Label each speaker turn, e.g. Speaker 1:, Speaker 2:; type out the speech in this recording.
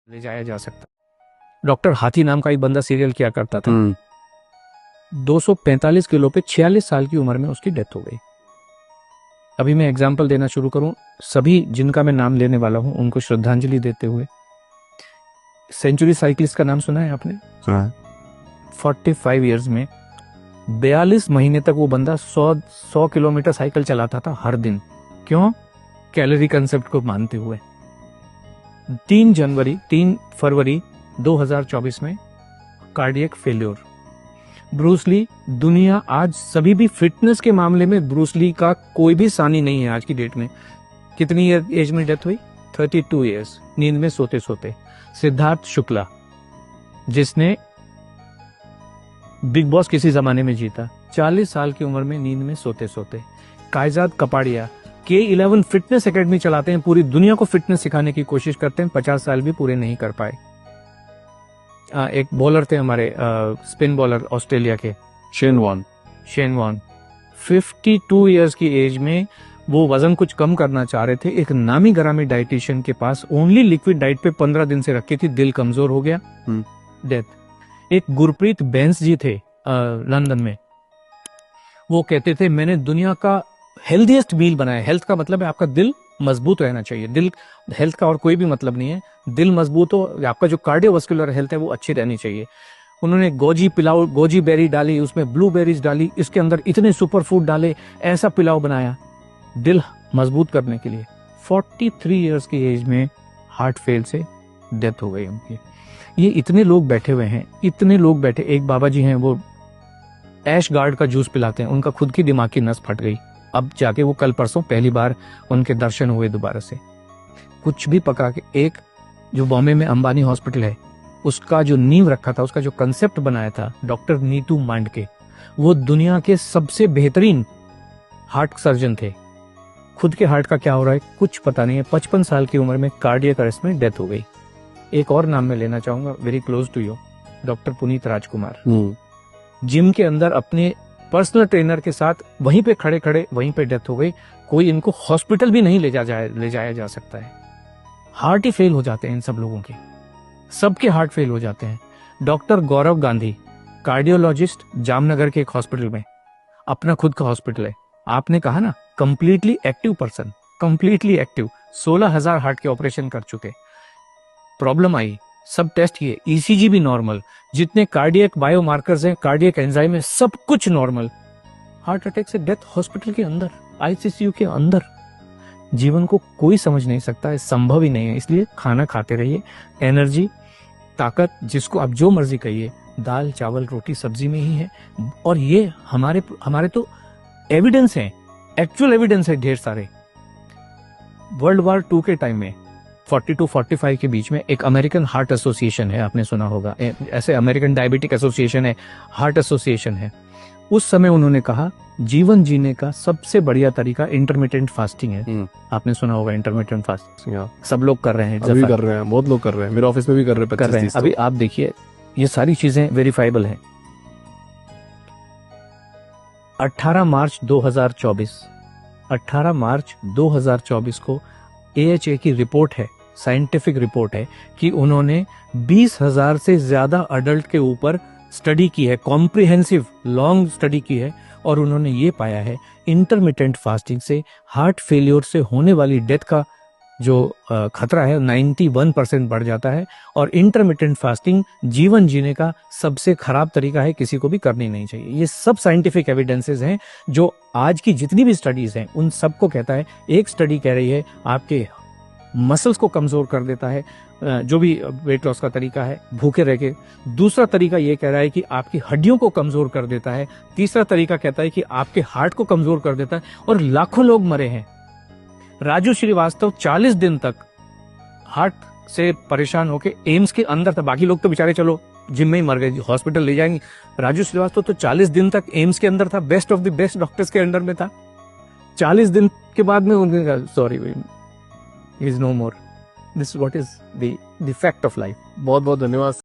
Speaker 1: ले जाया जा सकता। डॉक्टर हाथी नाम का एक बंदा सीरियल किया करता था। 245 किलो पे 46 साल की उम्र में उसकी डेथ हो गई। अभी मैं एग्जाम्पल देना शुरू करूं, सभी जिनका मैं नाम लेने वाला हूं उनको श्रद्धांजलि देते हुए। सेंचुरी साइकिलिस्ट का नाम सुना है आपने?
Speaker 2: सुना है।
Speaker 1: 45 इयर्स में 42 महीने तक वो बंदा 100 किलोमीटर साइकिल चलाता था हर दिन। क्यों? कैलोरी कंसेप्ट को मानते हुए। 3 फरवरी 2024 में कार्डियक फेल्योर। ब्रूस ली, दुनिया आज सभी भी फिटनेस के मामले में ब्रूस ली का कोई भी सानी नहीं है आज की डेट में। कितनी एज में डेथ हुई? 32 इयर्स, नींद में सोते सोते। सिद्धार्थ शुक्ला, जिसने बिग बॉस किसी जमाने में जीता, 40 साल की उम्र में नींद में सोते सोते। कायजाद कपाड़िया K11 फिटनेस एकेडमी चलाते हैं, पूरी दुनिया को फिटनेस सिखाने की कोशिश करते हैं, 50 साल भी पूरे नहीं कर पाए। एक बॉलर थे हमारे, स्पिन बॉलर ऑस्ट्रेलिया के,
Speaker 2: शेन वॉन
Speaker 1: 52 इयर्स की एज में वो वजन कुछ कम करना चाह रहे थे। एक नामी गरामी डाइटिशियन के पास ओनली लिक्विड डाइट पे 15 दिन से रखी थी, दिल कमजोर हो गया, डेथ। एक गुरप्रीत बैंस जी थे लंदन में, वो कहते थे मैंने दुनिया का हेल्दीएस्ट मील बनाया। हेल्थ का मतलब है आपका दिल मजबूत रहना चाहिए। दिल, हेल्थ का और कोई भी मतलब नहीं है। दिल मजबूत हो, आपका जो कार्डियोवास्कुलर हेल्थ है वो अच्छी रहनी चाहिए। उन्होंने गोजी पिलाओ, गोजी बेरी डाली, उसमें ब्लूबेरीज डाली, इसके अंदर इतने सुपर फूड डाले, ऐसा पिलाओ बनाया दिल मजबूत करने के लिए। 43 इयर्स की एज में हार्ट फेल से डेथ हो गई उनकी। ये इतने लोग बैठे हुए हैं, इतने लोग बैठे। एक बाबा जी हैं, वो ऐश गार्ड का जूस पिलाते हैं, उनका खुद की दिमाग की नस फट गई। अब जाके वो कल परसों पहली बार उनके दर्शन हुए दोबारा से। कुछ भी पका के, एक जो बॉम्बे में अंबानी हॉस्पिटल है, उसका जो नींव रखा था, उसका जो कंसेप्ट बनाया था डॉक्टर नीतू मांडके, वो दुनिया के सबसे बेहतरीन हार्ट सर्जन थे। खुद के हार्ट का क्या हो रहा है कुछ पता नहीं है। 55 साल की उम्र में कार्डियक अरेस्ट में डेथ हो गई। एक और नाम मैं लेना चाहूंगा, very close to you, doctor Puneet Rajkumar. Gym के अंदर अपने पर्सनल ट्रेनर के साथ वहीं पे खड़े खड़े वहीं पे डेथ हो गई। कोई इनको हॉस्पिटल भी नहीं ले जाया जा सकता है। हार्ट ही फेल हो जाते हैं इन सब लोगों के, सबके हार्ट फेल हो जाते हैं। डॉक्टर गौरव गांधी, कार्डियोलॉजिस्ट, जामनगर के एक हॉस्पिटल में, अपना खुद का हॉस्पिटल है। आपने कहा ना completely active person, completely active, 16,000 heart के ऑपरेशन कर चुके। प्रॉब्लम आई, सब टेस्ट किए, ईसीजी भी नॉर्मल, जितने कार्डियक बायोमार्कर्स हैं, कार्डियक एंजाइम है, सब कुछ नॉर्मल। हार्ट अटैक से डेथ हॉस्पिटल के अंदर, आईसीयू के अंदर। जीवन को कोई समझ नहीं सकता है, संभव ही नहीं है। इसलिए खाना खाते रहिए, एनर्जी, ताकत, जिसको आप जो मर्जी कहिए, दाल चावल रोटी सब्जी में ही है। और ये हमारे तो एविडेंस है, एक्चुअल एविडेंस है ढेर सारे। वर्ल्ड वॉर 2 के टाइम में 40-45 के बीच में एक अमेरिकन हार्ट एसोसिएशन है, आपने सुना होगा, ऐसे अमेरिकन डायबिटिक एसोसिएशन है, हार्ट एसोसिएशन है। उस समय उन्होंने कहा जीवन जीने का सबसे बढ़िया तरीका इंटरमिटेंट फास्टिंग है। आपने सुना होगा इंटरमिटेंट फास्टिंग, सब लोग कर रहे हैं,
Speaker 2: अभी कर रहे हैं, बहुत लोग कर रहे हैं, मेरे ऑफिस में भी कर रहे हैं।
Speaker 1: अभी आप देखिए, ये सारी चीजें वेरीफाइबल हैं। 18 मार्च 2024 को AHA की रिपोर्ट है, साइंटिफिक रिपोर्ट है, कि उन्होंने 20,000 से ज्यादा अडल्ट के ऊपर स्टडी की है, कॉम्प्रिहेंसिव लॉन्ग स्टडी की है, और उन्होंने ये पाया है इंटरमिटेंट फास्टिंग से हार्ट फेलियर से होने वाली डेथ का जो खतरा है 91% बढ़ जाता है। और इंटरमिटेंट फास्टिंग जीवन जीने का सबसे खराब तरीका है, किसी को भी करनी नहीं चाहिए। ये सब साइंटिफिक एविडेंसेस हैं, जो आज की जितनी भी स्टडीज हैं उन सबको कहता है। एक स्टडी कह रही है आपके मसल्स को कमजोर कर देता है, जो भी वेट लॉस का तरीका है, भूखे रह के। दूसरा तरीका ये कह रहा है कि आपकी हड्डियों को कमजोर कर देता है। तीसरा तरीका कहता है कि आपके हार्ट को कमजोर कर देता है। और लाखों लोग मरे हैं। राजू श्रीवास्तव 40 दिन तक हार्ट से परेशान होके एम्स के अंदर था। बाकी लोग तो बेचारे चलो जिम में ही मर गए, हॉस्पिटल ले जाएंगे। राजू श्रीवास्तव तो 40 दिन तक एम्स के अंदर था, best of the best doctors के अंडर में था। 40 दिन के बाद में उन्होंने कहा sorry, is no more. This what is the fact of life.
Speaker 2: बहुत बहुत धन्यवाद।